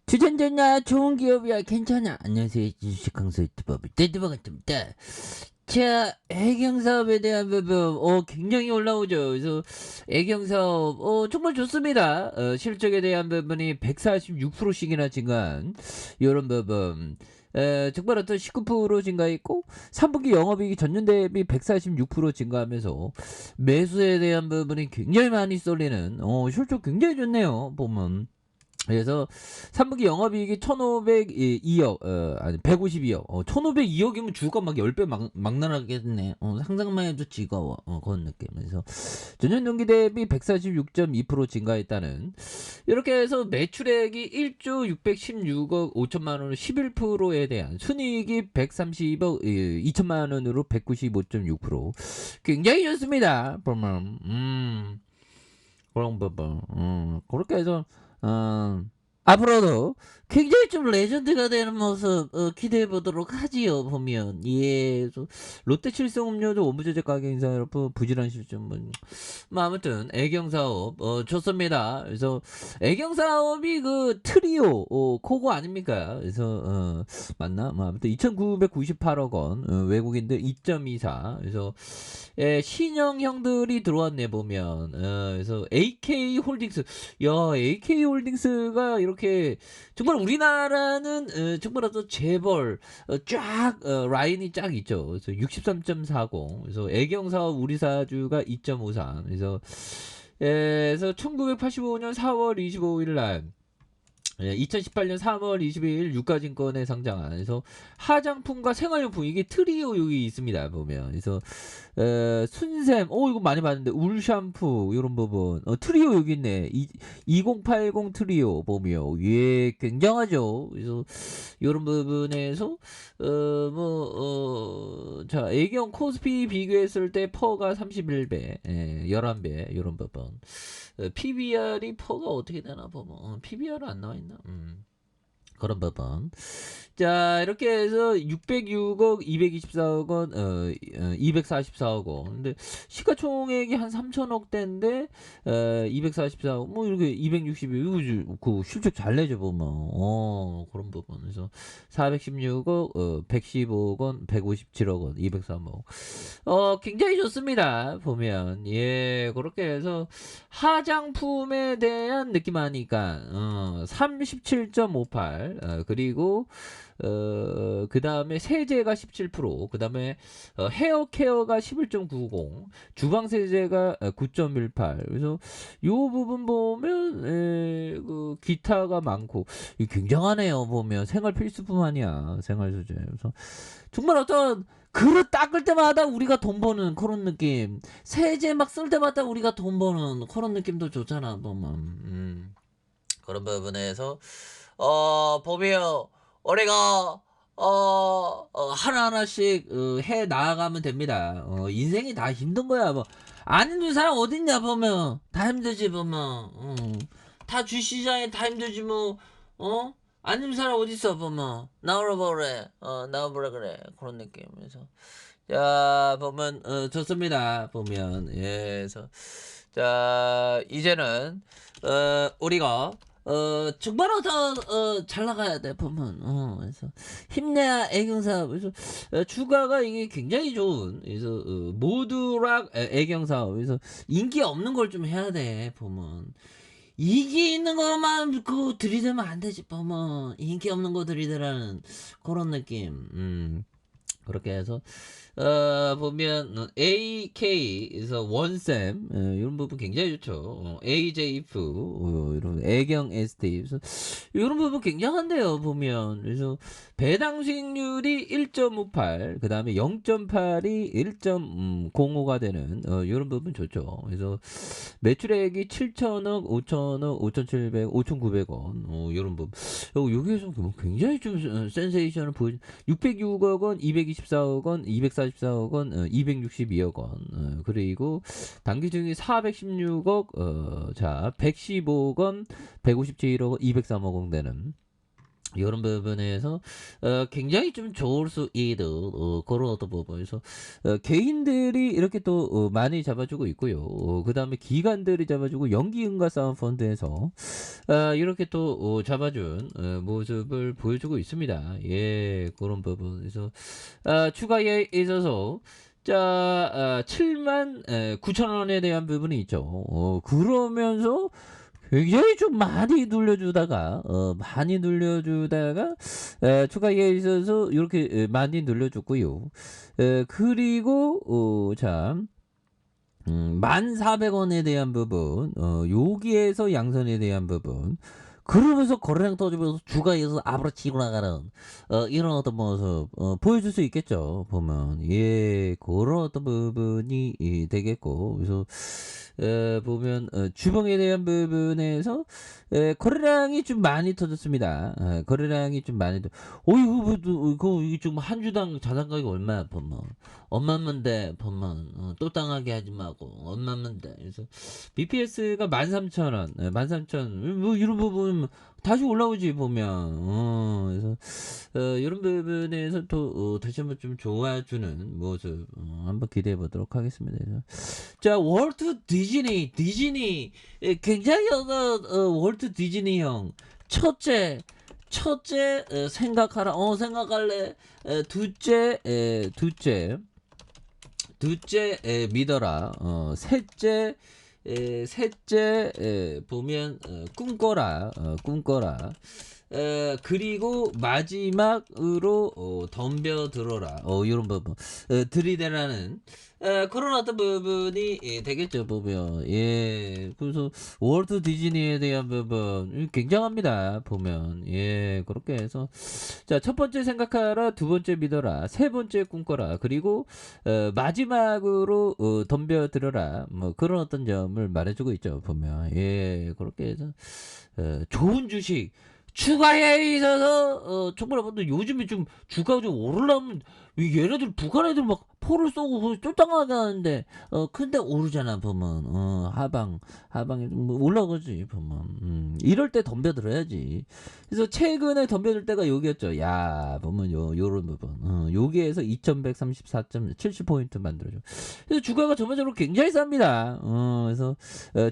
주전자나 좋은 기업이야 괜찮아. 안녕하세요 주식 강사 유튜버 데드버 같습니다. 자, 애경사업에 대한 부분 굉장히 올라오죠. 그래서 애경사업 정말 좋습니다. 실적에 대한 부분이 146%씩이나 증가한 이런 부분. 정말 어떤 19% 증가했고 3분기 영업이익이 전년 대비 146% 증가하면서 매수에 대한 부분이 굉장히 많이 쏠리는 실적 굉장히 좋네요. 보면. 그래서 3분기 영업이익이 1,502억, 아니 152억. 1,502억이면 주가 막 10배 막 날아가겠네. 상상만 해도 즐거워. 그런 느낌. 그래서 전년 동기 대비 146.2% 증가했다는. 이렇게 해서 매출액이 1조 616억 5천만 원으로 11%에 대한 순이익이 130억 2천만 원으로 195.6%. 굉장히 좋습니다. 보면 그런 부분. 그렇게 해서 앞으로도 굉장히 좀 레전드가 되는 모습 기대해 보도록 하지요. 보면 롯데 칠성음료도 원부저제 가격 인상 여러분 부실한 실점 아무튼 애경사업 좋습니다. 그래서 애경사업이 그 트리오 코고 아닙니까? 그래서 맞나? 아무튼 2,998억 원 외국인들 2.24 그래서 신형형들이 들어왔네 보면 그래서 AK홀딩스 야 AK홀딩스가 이렇게 정말 우리나라는 정말 어떤 재벌 쫙 라인이 쫙 있죠. 그래서 63.40 그래서 애경사업 우리사주가 2.53 그래서 1985년 4월 25일 날 2018년 3월 22일 유가증권에 상장한 그래서 화장품과 생활용품 이게 트리오 여기 있습니다 보면 그래서 순샘 이거 많이 봤는데 울 샴푸 이런 부분 트리오 여기 있네 2080 트리오 보면 예 굉장하죠 그래서 이런 부분에서 자 애경 코스피 비교했을 때 퍼가 31배 11배 이런 부분 PBR이 퍼가 어떻게 되나 보면 PBR 안 나와 있나? 그런 부분. 자, 이렇게 해서 606억, 224억 원, 244억 원. 근데 시가총액이 한 3천억대인데, 244억, 이렇게 260억, 그 실적 잘 내죠, 보면. 그런 부분. 그래서 416억, 115억 원, 157억 원, 203억. 굉장히 좋습니다. 보면. 예, 그렇게 해서 화장품에 대한 느낌 하니까, 37.58, 그리고, 그 다음에 세제가 17%, 그 다음에 헤어 케어가 11.90, 주방 세제가 9.18. 그래서 요 부분 보면 그 기타가 많고 굉장하네요. 보면 생활 필수품 아니야 생활 소재. 그래서 정말 어떤 그릇 닦을 때마다 우리가 돈 버는 그런 느낌. 세제 막 쓸 때마다 우리가 돈 버는 그런 느낌도 좋잖아 보면. 그런 부분에서 보면 우리가 하나하나씩 해 나아가면 됩니다. 인생이 다 힘든 거야. 뭐 안 힘든 사람 어딨냐 보면 다 힘들지 보면. 다 주시장에 다 힘들지 뭐. 안 힘든 사람 어딨어 보면 나오라 그래. 나와보라 그래. 그런 느낌에서. 자 보면 좋습니다. 보면 그래서 자 이제는 우리가 정말 잘 나가야 돼 보면 그래서 힘내야 애경사업 그래서 주가가 이게 굉장히 좋은 그래서 모두락 애경사업 그래서 인기 없는 걸 좀 해야 돼 보면 인기 있는 것만 그 들이대면 안 되지 보면 인기 없는 거 들이대라는 그런 느낌 그렇게 해서 보면 AK에서 원샘 이런 부분 굉장히 좋죠. AJF 이런 애경 ST 그래서 이런 부분 굉장한데요. 보면 그래서 배당 수익률이 1.58, 그 다음에 0.8이 1.05가 되는 이런 부분 좋죠. 그래서 매출액이 7천억, 5천억, 5,700, 5,900원 이런 부분. 여기에서 굉장히 좀 센세이션을 보여. 606억 원, 224억 원, 244억 원, 262억 원. 그리고 단기 중에 416억, 자 115억 원, 157억 원, 203억 원 되는. 이런 부분에서 굉장히 좀 좋을 수 있는 그런 어떤 부분에서 개인들이 이렇게 또 많이 잡아주고 있고요. 그다음에 기관들이 잡아주고 연기금과 사은펀드에서 이렇게 또 잡아준 모습을 보여주고 있습니다. 예, 그런 부분에서 추가에 있어서 자 7만 9천 원에 대한 부분이 있죠. 그러면서 굉장히 좀 많이 눌려주다가 추가에 있어서 이렇게 많이 눌려줬고요. 그리고 자 1,400원에 대한 부분, 여기에서 양선에 대한 부분, 그러면서 거래량 터지면서 주가에서 아브라치고 나가는 이런 어떤 모습 보여줄 수 있겠죠. 보면 예 그런 어떤 부분이 되겠고 그래서 보면 주봉에 대한 부분에서 거래량이 좀 많이 터졌습니다. 거래량이 좀 많이 이거 이게 지금 한 주당 자산가격이 얼마야 보면 엄마면 돼 보면 또 당하게 하지 말고 엄마면 돼. 그래서 BPS가 13,000원, 13,000원 뭐 이런 부분 다시 올라오지 보면 그래서 이런 부분에서 또 다시 한번 좀 좋아주는 모습 한번 기대해 보도록 하겠습니다. 그래서 자 월트 디즈니 굉장히 월트 디즈니 형 첫째 생각하라 생각할래 둘째 믿어라 셋째 보면 꿈꿔라 그리고 마지막으로 덤벼들어라 이런 부분 들이대라는 그런 어떤 부분이 되겠죠 보면 예 그래서 월트 디즈니에 대한 부분 굉장합니다 보면 예 그렇게 해서 자 첫 번째 생각하라 두 번째 믿어라 세 번째 꿈꿔라 그리고 마지막으로 덤벼들어라 뭐 그런 어떤 점을 말해주고 있죠 보면 예 그렇게 해서 좋은 주식 추가에 있어서 정말 근데 요즘에 좀 주가가 좀 오르려면 얘네들 북한 애들 막 포를 쏘고 쫓아가게 하는데 근데 오르잖아 보면 하방에 뭐 올라가지 보면 이럴 때 덤벼들어야지. 그래서 최근에 덤벼들 때가 여기였죠. 야 보면 요런 부분 여기에서 2134.70포인트 만들어줘. 그래서 주가가 전반적으로 굉장히 쌉니다. 그래서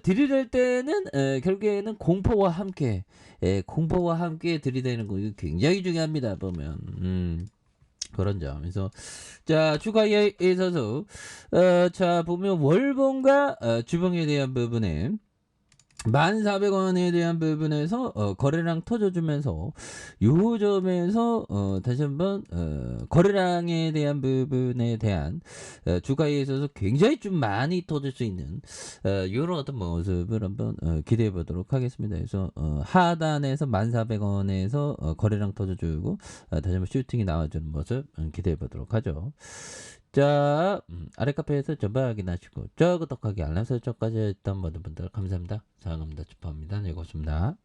들이댈 때는 결국에는 공포와 함께 공포와 함께 들이대는 거 이거 굉장히 중요합니다 보면 그런 점. 그래서 자 추가에 있어서 자 보면 월봉과 주봉에 대한 부분에 1,400원에 대한 부분에서 거래량 터져주면서 요 점에서 다시 한번 거래량에 대한 부분에 대한 주가에 있어서 굉장히 좀 많이 터질 수 있는 요런 어떤 모습을 한번 기대해 보도록 하겠습니다. 그래서 하단에서 1,400원에서 거래량 터져주고 다시 한번 슈팅이 나와주는 모습 기대해 보도록 하죠. 자 아래 카페에서 전방 확인하시고 구독하기 알람 설정까지 했던 모든 분들 감사합니다. 사랑합니다. 축하합니다. 네 고맙습니다.